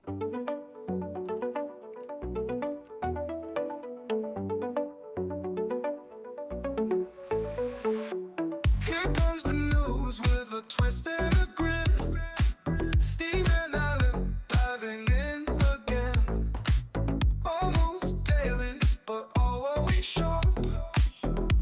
Here comes the news with a twist and a grin. Stephen Allen diving in again. Almost daily, but always sharp.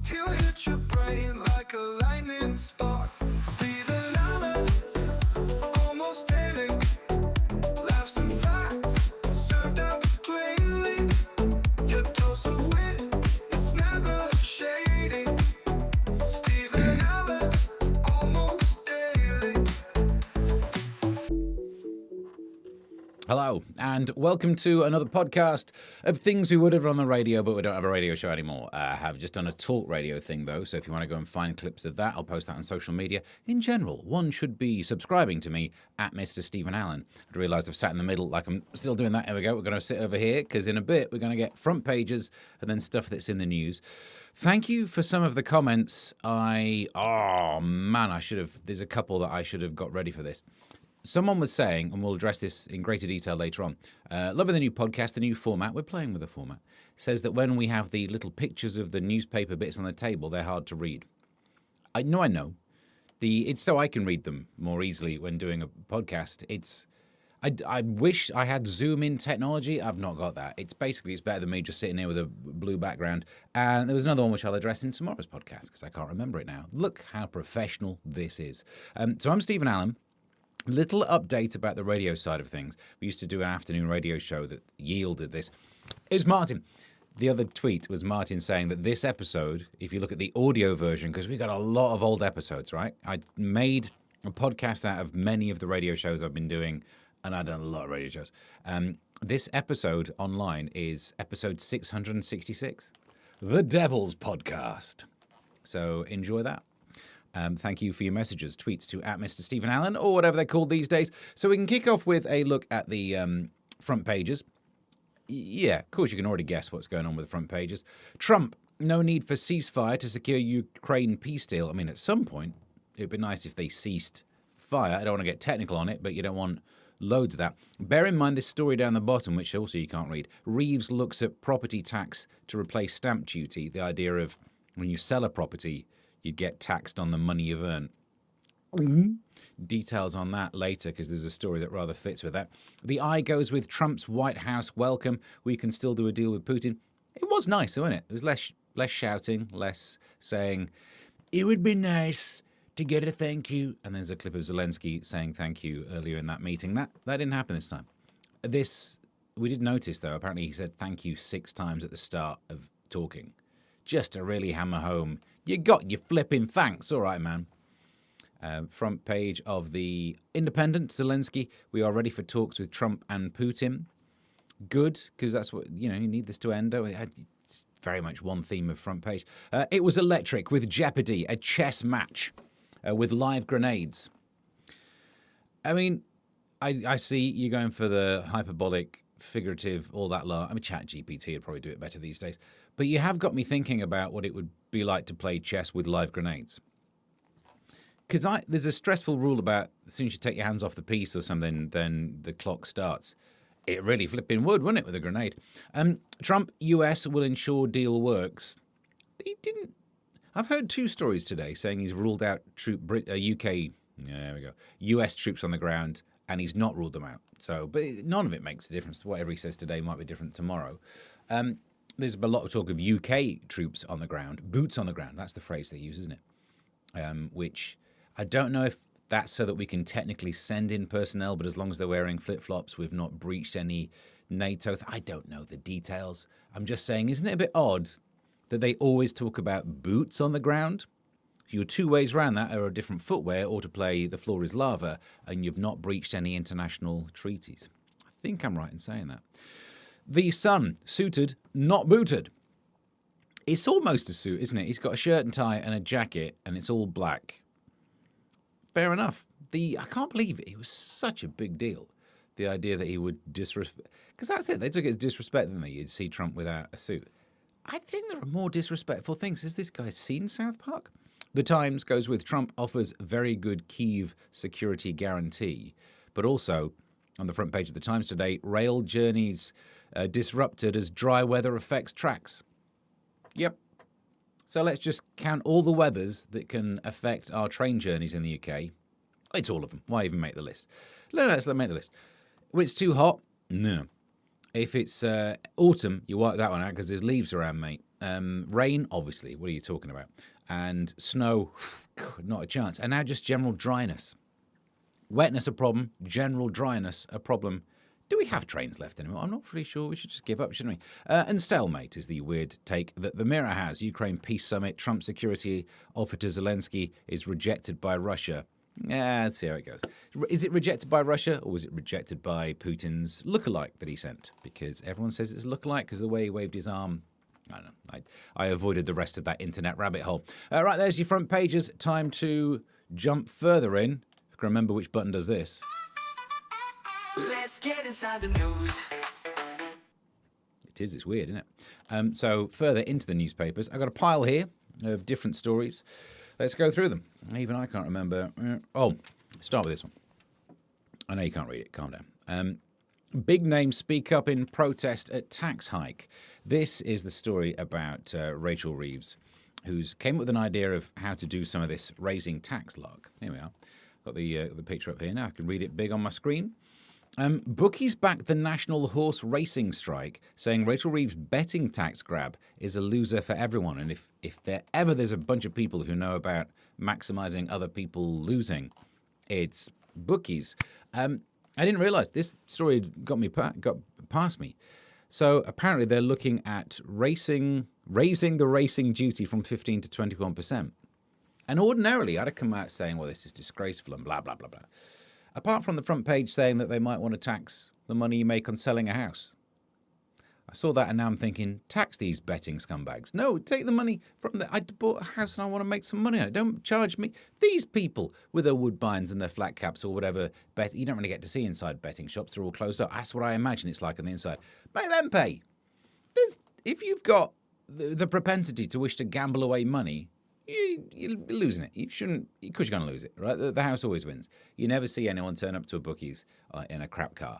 He'll hit your brain like a lightning spark. Stephen Allen, almost daily. Laughs and facts, served up plainly. Your dose of wit, it's never shady. Stephen Allen, almost daily. Hello, and welcome to another podcast of things we would have on the radio, but we don't have a radio show anymore. I have just done a talk radio thing, though, so if you want to go and find clips of that, I'll post that on social media. In general, one should be subscribing to me at Mr. Stephen Allen. I realised I've sat in the middle like I'm still doing that. Here we go. We're going to sit over here, because in a bit we're going to get front pages and then stuff that's in the news. Thank you for some of the comments. There's a couple that I should have got ready for this. Someone was saying, and we'll address this in greater detail later on, loving the new podcast, the new format. We're playing with the format. Says that when we have the little pictures of the newspaper bits on the table, they're hard to read. I know. It's so I can read them more easily when doing a podcast. I wish I had zoom-in technology. I've not got that. It's better than me just sitting here with a blue background. And there was another one which I'll address in tomorrow's podcast because I can't remember it now. Look how professional this is. So I'm Stephen Allen. Little update about the radio side of things. We used to do an afternoon radio show that yielded this. It was Martin. The other tweet was Martin saying that this episode, if you look at the audio version, because we got a lot of old episodes, right? I made a podcast out of many of the radio shows I've been doing, and I've done a lot of radio shows. This episode online is episode 666, The Devil's Podcast. So enjoy that. Thank you for your messages, tweets to @Mr. Stephen Allen, or whatever they're called these days. So we can kick off with a look at the front pages. Yeah, of course you can already guess what's going on with the front pages. Trump, no need for ceasefire to secure Ukraine peace deal. I mean, at some point, it'd be nice if they ceased fire. I don't want to get technical on it, but you don't want loads of that. Bear in mind this story down the bottom, which also you can't read. Reeves looks at property tax to replace stamp duty, the idea of when you sell a property, you'd get taxed on the money you've earned. Details on that later, because there's a story that rather fits with that. The eye goes with Trump's White House welcome. We can still do a deal with Putin. It was nice, wasn't it? It was less shouting, less saying, it would be nice to get a thank you. And there's a clip of Zelensky saying thank you earlier in that meeting. That didn't happen this time. We did notice, though, apparently he said thank you 6 times at the start of talking. Just to really hammer home, you got your flipping thanks. All right, man. Front page of the Independent, Zelensky. We are ready for talks with Trump and Putin. Good, because that's what, you need this to end. It's very much one theme of front page. It was electric with Jeopardy, a chess match with live grenades. I mean, I see you going for the hyperbolic, figurative, all that lot. I mean, ChatGPT would probably do it better these days. But you have got me thinking about what it would be like to play chess with live grenades. Because there's a stressful rule about as soon as you take your hands off the piece or something, then the clock starts. It really flipping would, wouldn't it, with a grenade? Trump, US will ensure deal works. He didn't. I've heard 2 stories today saying he's ruled out US troops on the ground, and he's not ruled them out. But none of it makes a difference. Whatever he says today might be different tomorrow. There's a lot of talk of UK troops on the ground, boots on the ground. That's the phrase they use, isn't it? Which I don't know if that's so that we can technically send in personnel, but as long as they're wearing flip-flops, we've not breached any NATO. I don't know the details. I'm just saying, isn't it a bit odd that they always talk about boots on the ground? Your 2 ways around that are a different footwear or to play The Floor is Lava, and you've not breached any international treaties. I think I'm right in saying that. The Sun, suited, not booted. It's almost a suit, isn't it? He's got a shirt and tie and a jacket, and it's all black. Fair enough. I can't believe it. It was such a big deal. The idea that he would disrespect... Because that's it. They took it as disrespect, didn't they? You'd see Trump without a suit. I think there are more disrespectful things. Has this guy seen South Park? The Times goes with Trump offers very good Kyiv security guarantee, but also on the front page of the Times today, rail journeys disrupted as dry weather affects tracks. Yep. So let's just count all the weathers that can affect our train journeys in the UK. It's all of them. Why even make the list? No, let's make the list. When it's too hot, no. If it's autumn, you wipe that one out because there's leaves around, mate. Rain, obviously. What are you talking about? And snow, not a chance. And now just general dryness. Wetness a problem. General dryness a problem. Do we have trains left anymore? I'm not really sure. We should just give up, shouldn't we? And stalemate is the weird take that the Mirror has. Ukraine peace summit. Trump security offer to Zelensky is rejected by Russia. Yeah, let's see how it goes. Is it rejected by Russia or was it rejected by Putin's lookalike that he sent? Because everyone says it's a lookalike because of the way he waved his arm. I don't know. I avoided the rest of that internet rabbit hole. Right, there's your front pages. Time to jump further in. If I can remember which button does this. Let's get inside the news. It is. It's weird, isn't it? So further into the newspapers, I've got a pile here of different stories. Let's go through them. Even I can't remember. Start with this one. I know you can't read it. Calm down. Big names speak up in protest at tax hike. This is the story about Rachel Reeves, who's came up with an idea of how to do some of this raising tax lark. Here we are. Got the picture up here now. I can read it big on my screen. Bookies back the national horse racing strike, saying Rachel Reeves' betting tax grab is a loser for everyone. And if there's a bunch of people who know about maximising other people losing, it's bookies. I didn't realise this story got past me. So apparently they're looking at raising the racing duty from 15 to 21%. And ordinarily I'd have come out saying, well, this is disgraceful and blah, blah, blah, blah. Apart from the front page saying that they might want to tax the money you make on selling a house. I saw that and now I'm thinking, tax these betting scumbags. No, take the money from I bought a house and I want to make some money on it. Don't charge me. These people with their woodbines and their flat caps or whatever, you don't really get to see inside betting shops. They're all closed up. That's what I imagine it's like on the inside. Make them pay. If you've got the propensity to wish to gamble away money, you're losing it. You shouldn't, because you're going to lose it, right? The house always wins. You never see anyone turn up to a bookies in a crap car.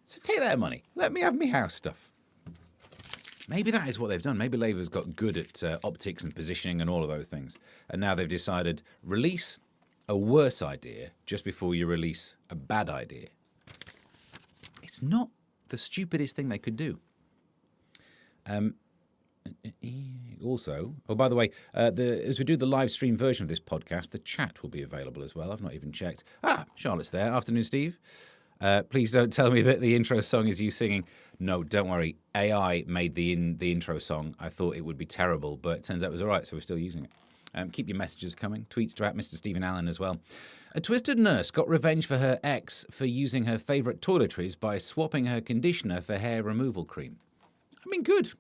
So take that money. Let me have my house stuff. Maybe that is what they've done. Maybe Labour's got good at optics and positioning and all of those things. And now they've decided, release a worse idea just before you release a bad idea. It's not the stupidest thing they could do. Also, by the way, as we do the live stream version of this podcast, the chat will be available as well. I've not even checked. Charlotte's there. Afternoon, Steve. Please don't tell me that the intro song is you singing. No, don't worry. AI made the intro song. I thought it would be terrible, but it turns out it was all right, so we're still using it. Keep your messages coming. Tweets to Mr. Stephen Allen as well. A twisted nurse got revenge for her ex for using her favourite toiletries by swapping her conditioner for hair removal cream. I mean, good.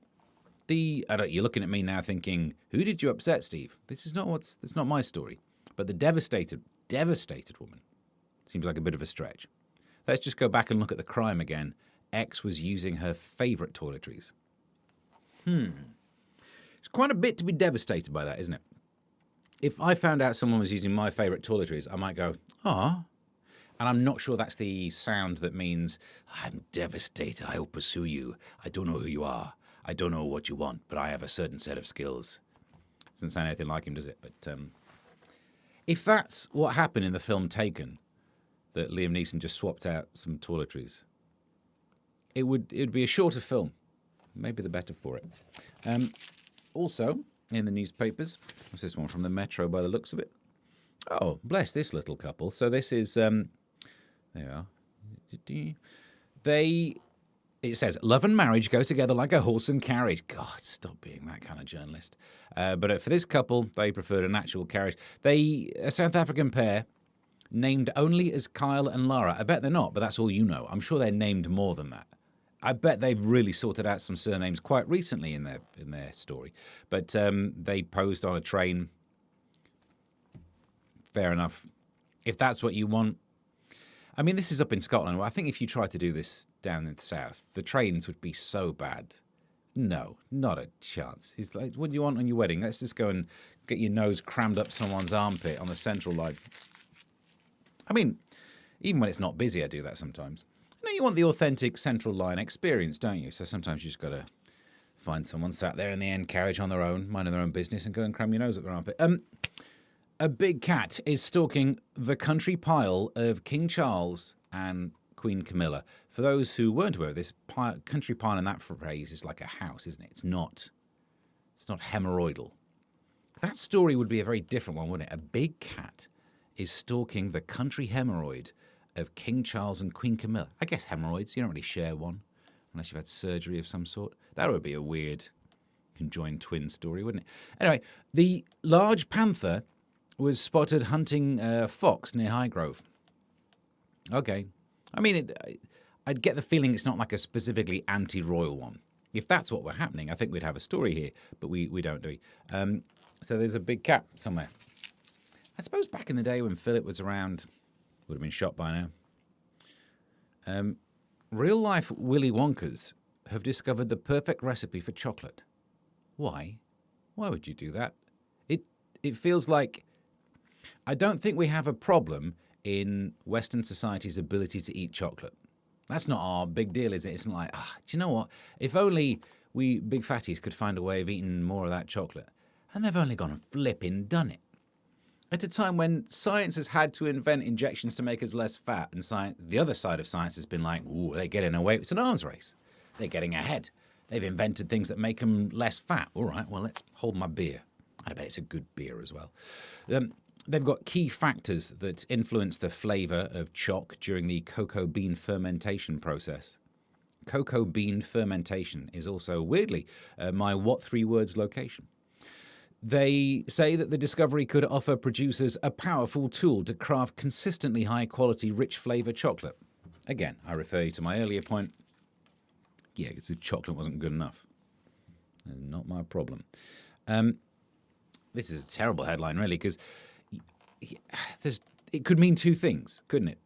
You're looking at me now thinking, who did you upset, Steve? That's not my story. But the devastated woman seems like a bit of a stretch. Let's just go back and look at the crime again. X was using her favourite toiletries. It's quite a bit to be devastated by that, isn't it? If I found out someone was using my favourite toiletries, I might go, ah. And I'm not sure that's the sound that means, I'm devastated, I will pursue you. I don't know who you are. I don't know what you want, but I have a certain set of skills. Doesn't sound anything like him, does it? But if that's what happened in the film Taken, that Liam Neeson just swapped out some toiletries, it would be a shorter film. Maybe the better for it. Also, in the newspapers, what's this one from the Metro by the looks of it? Oh, bless this little couple. So this is, there you are. It says, love and marriage go together like a horse and carriage. God, stop being that kind of journalist. But for this couple, they preferred an actual carriage. A South African pair, named only as Kyle and Lara. I bet they're not, but that's all you know. I'm sure they're named more than that. I bet they've really sorted out some surnames quite recently in their story. But they posed on a train. Fair enough. If that's what you want. I mean, this is up in Scotland. I think if you tried to do this down in the south, the trains would be so bad. No, not a chance. He's like, what do you want on your wedding? Let's just go and get your nose crammed up someone's armpit on the central line. I mean, even when it's not busy, I do that sometimes. No, you want the authentic central line experience, don't you? So sometimes you just got to find someone sat there in the end carriage on their own, minding their own business, and go and cram your nose up their armpit. A big cat is stalking the country pile of King Charles and Queen Camilla. For those who weren't aware of this, country pile in that phrase is like a house, isn't it? It's not hemorrhoidal. That story would be a very different one, wouldn't it? A big cat is stalking the country hemorrhoid of King Charles and Queen Camilla. I guess hemorrhoids, you don't really share one unless you've had surgery of some sort. That would be a weird conjoined twin story, wouldn't it? Anyway, the large panther was spotted hunting a fox near Highgrove. Okay. I mean, I'd get the feeling it's not like a specifically anti-royal one. If that's what were happening, I think we'd have a story here, but we don't, do we? So there's a big cat somewhere. I suppose back in the day when Philip was around, would have been shot by now. Real-life Willy Wonkers have discovered the perfect recipe for chocolate. Why? Why would you do that? It feels like... I don't think we have a problem in Western society's ability to eat chocolate. That's not our big deal, is it? It's not like, do you know what? If only we big fatties could find a way of eating more of that chocolate. And they've only gone and flipping done it. At a time when science has had to invent injections to make us less fat, and the other side of science has been like, ooh, they're getting away. It's an arms race. They're getting ahead. They've invented things that make them less fat. All right, well, let's hold my beer. I bet it's a good beer as well. They've got key factors that influence the flavour of choc during the cocoa bean fermentation process. Cocoa bean fermentation is also, weirdly, my what 3 words location. They say that the discovery could offer producers a powerful tool to craft consistently high-quality, rich flavour chocolate. Again, I refer you to my earlier point. Yeah, because the chocolate wasn't good enough. Not my problem. This is a terrible headline, really, because it could mean 2 things, couldn't it?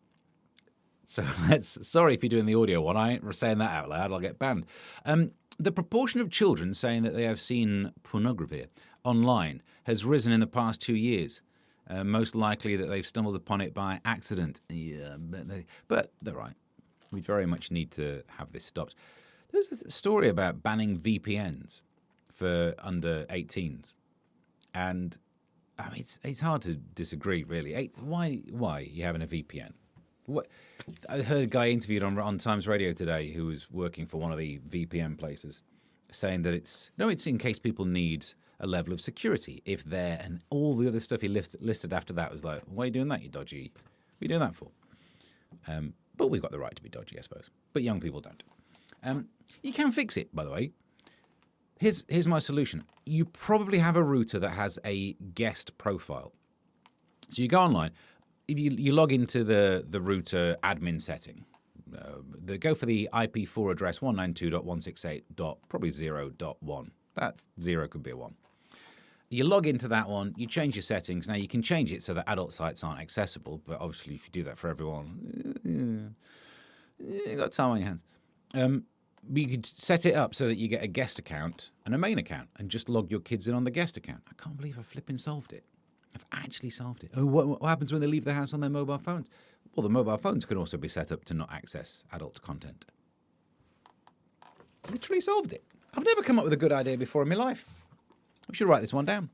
So sorry if you're doing the audio one. I ain't saying that out loud. I'll get banned. The proportion of children saying that they have seen pornography online has risen in the past 2 years. Most likely that they've stumbled upon it by accident. Yeah, but they're right. We very much need to have this stopped. There's a story about banning VPNs for under 18s. And I mean, it's hard to disagree, really. Why are you having a VPN? What? I heard a guy interviewed on Times Radio today who was working for one of the VPN places, saying that it's in case people need a level of security. If they're, and all the other stuff he listed after that was like, why are you doing that, you dodgy? What are you doing that for? But we've got the right to be dodgy, I suppose. But young people don't. You can fix it, by the way. Here's my solution. You probably have a router that has a guest profile. So you go online. If you log into the router admin setting, go for the IP4 address 192.168. Probably 0.1. That 0 could be a 1. You log into that one. You change your settings. Now you can change it so that adult sites aren't accessible. But obviously, if you do that for everyone, you got time on your hands. You could set it up so that you get a guest account and a main account and just log your kids in on the guest account. I can't believe I flipping solved it. I've actually solved it. Oh, what happens when they leave the house on their mobile phones? Well, the mobile phones can also be set up to not access adult content. Literally solved it. I've never come up with a good idea before in my life. We should write this one down.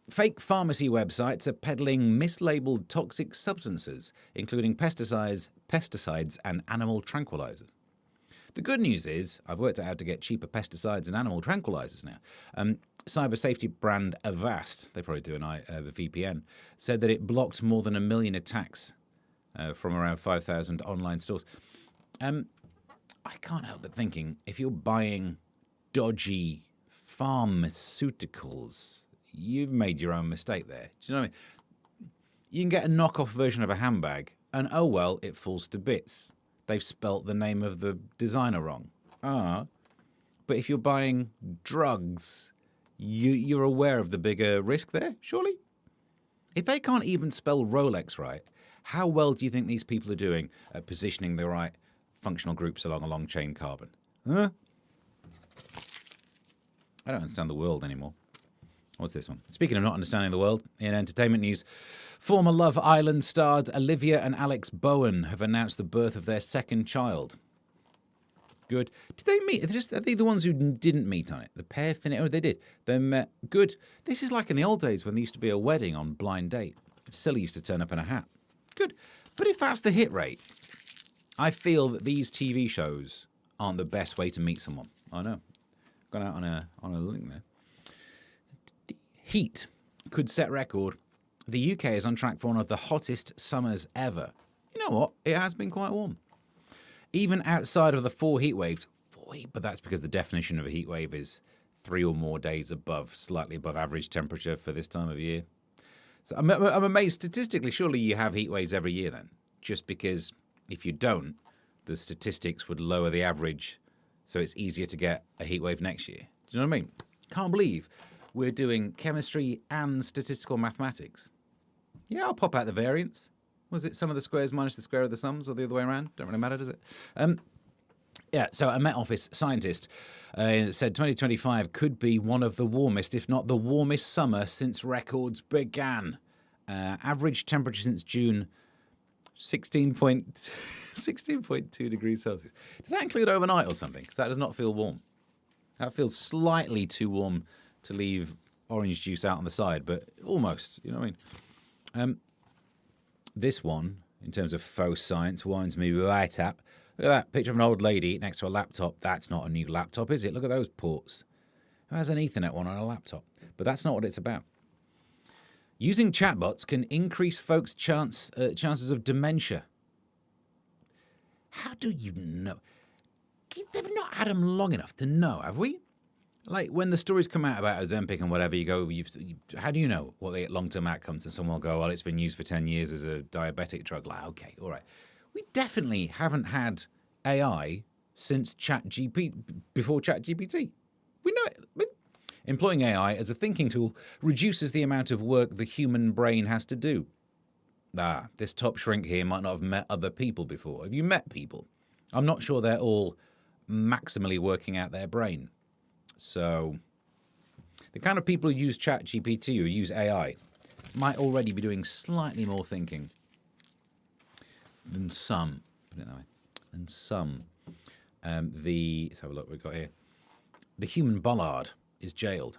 Fake pharmacy websites are peddling mislabeled toxic substances, including pesticides and animal tranquilizers. The good news is I've worked out how to get cheaper pesticides and animal tranquilizers now. Cyber safety brand Avast, they probably do a VPN, said that it blocked more than 1 million attacks from around 5,000 online stores. I can't help but thinking, if you're buying dodgy pharmaceuticals, you've made your own mistake there. Do you know what I mean? You can get a knockoff version of a handbag, and oh well, it falls to bits. They've spelt the name of the designer wrong. But if you're buying drugs, you're aware of the bigger risk there, surely? If they can't even spell Rolex right, how well do you think these people are doing at positioning the right functional groups along a long chain carbon? I don't understand the world anymore. What's this one? Speaking of not understanding the world, in entertainment news, former Love Island stars Olivia and Alex Bowen have announced the birth of their second child. Good. Did they meet? Are they the ones who didn't meet on it? The pair finished. Oh, they did. They met. Good. This is like in the old days when there used to be a wedding on blind date. Silly used to turn up in a hat. Good. But if that's the hit rate, I feel that these TV shows aren't the best way to meet someone. I know. Gone out on a link there. Heat could set record. The UK is on track for one of the hottest summers ever. You know what? It has been quite warm. Even outside of the 4 heat waves, but that's because the definition of a heat wave is 3 or more days slightly above average temperature for this time of year. So I'm amazed statistically. Surely you have heat waves every year then, just because if you don't, the statistics would lower the average, so it's easier to get a heat wave next year. Do you know what I mean? Can't believe we're doing chemistry and statistical mathematics. Yeah, I'll pop out the variance. Was it sum of the squares minus the square of the sums, or the other way around? Don't really matter, does it? Yeah, so a Met Office scientist said 2025 could be one of the warmest, if not the warmest summer since records began. Average temperature since June, 16.2 degrees Celsius. Does that include overnight or something? Because that does not feel warm. That feels slightly too warm to leave orange juice out on the side, but almost, you know what I mean? This one, in terms of faux science, winds me right up. Look at that picture of an old lady next to a laptop. That's not a new laptop, is it? Look at those ports. Who has an Ethernet one on a laptop? But that's not what it's about. Using chatbots can increase folks' chances of dementia. How do you know? They've not had them long enough to know, have we? Like when the stories come out about Ozempic and whatever, you go, how do you know what the long-term outcomes? And someone will go, well, it's been used for 10 years as a diabetic drug. Like, okay, all right. We definitely haven't had AI since before ChatGPT. We know it. But employing AI as a thinking tool reduces the amount of work the human brain has to do. This top shrink here might not have met other people before. Have you met people? I'm not sure they're all maximally working out their brain. So the kind of people who use ChatGPT or use AI might already be doing slightly more thinking than some. Put it that way. Than some. Let's have a look what we've got here. The human bollard is jailed.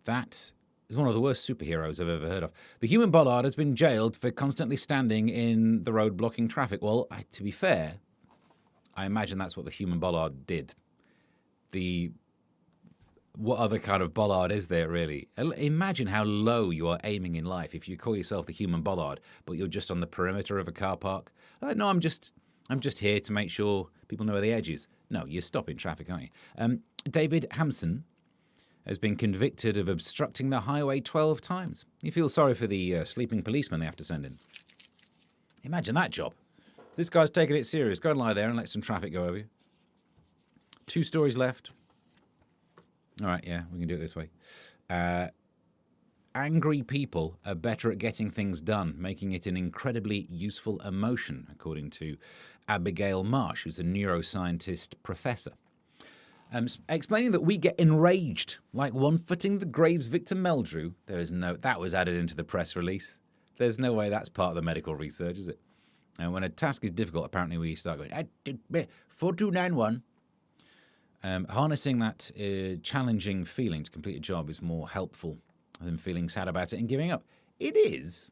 That is one of the worst superheroes I've ever heard of. The human bollard has been jailed for constantly standing in the road blocking traffic. Well, to be fair, I imagine that's what the human bollard did. What other kind of bollard is there, really? Imagine how low you are aiming in life if you call yourself the human bollard, but you're just on the perimeter of a car park. No, I'm just here to make sure people know where the edge is. No, you're stopping traffic, aren't you? David Hampson has been convicted of obstructing the highway 12 times. You feel sorry for the sleeping policeman they have to send in. Imagine that job. This guy's taking it serious. Go and lie there and let some traffic go over you. 2 stories left. All right, yeah, we can do it this way. Angry people are better at getting things done, making it an incredibly useful emotion, according to Abigail Marsh, who's a neuroscientist professor. Explaining that we get enraged, like one-footing the graves Victor Meldrew. That was added into the press release. There's no way that's part of the medical research, is it? And when a task is difficult, apparently we start going, 4291. Harnessing that challenging feeling to complete a job is more helpful than feeling sad about it and giving up. It is.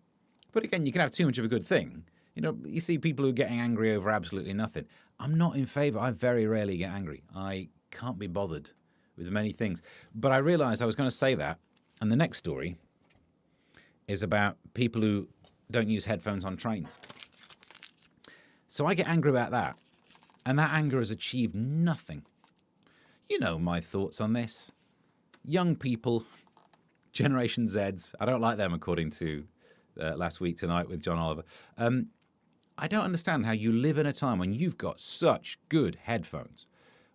But again, you can have too much of a good thing. You know, you see people who are getting angry over absolutely nothing. I'm not in favour. I very rarely get angry. I can't be bothered with many things. But I realised I was going to say that. And the next story is about people who don't use headphones on trains. So I get angry about that. And that anger has achieved nothing. You know my thoughts on this. Young people, Generation Zs, I don't like them according to Last Week Tonight with John Oliver. I don't understand how you live in a time when you've got such good headphones.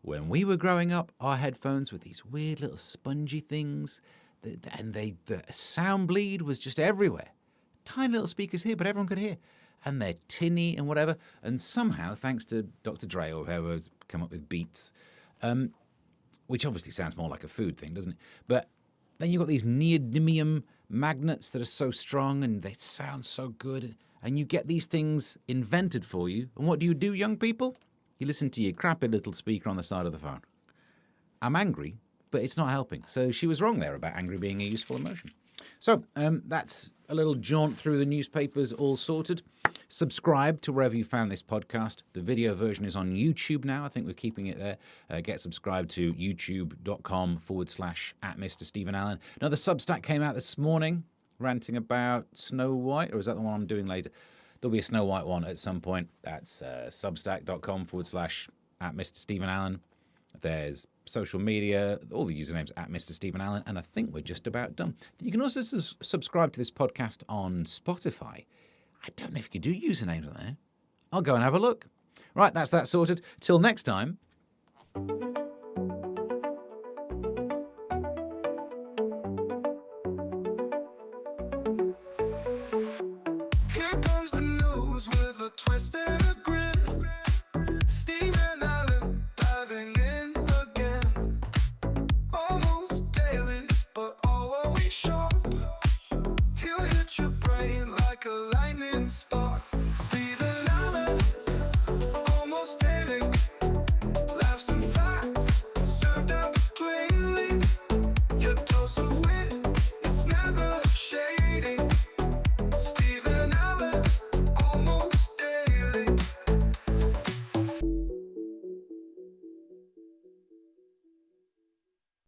When we were growing up, our headphones were these weird little spongy things, and the sound bleed was just everywhere. Tiny little speakers here, but everyone could hear. And they're tinny and whatever. And somehow, thanks to Dr. Dre or whoever's come up with Beats, which obviously sounds more like a food thing, doesn't it? But Then you've got these neodymium magnets that are so strong and they sound so good. And you get these things invented for you. And what do, young people? You listen to your crappy little speaker on the side of the phone. I'm angry, but it's not helping. So she was wrong there about angry being a useful emotion. So that's a little jaunt through the newspapers, all sorted. Subscribe to wherever you found this podcast. The video version is on YouTube now. I think we're keeping it there. Get subscribed to youtube.com/@Mr. Stephen Allen. Another Substack came out this morning, ranting about Snow White, or is that the one I'm doing later? There'll be a Snow White one at some point. That's substack.com/@Mr. Stephen Allen. There's social media, all the usernames @Mr. Stephen Allen, and I think we're just about done. You can also subscribe to this podcast on Spotify. I don't know if you can do usernames on there. I'll go and have a look. Right, that's that sorted. Till next time.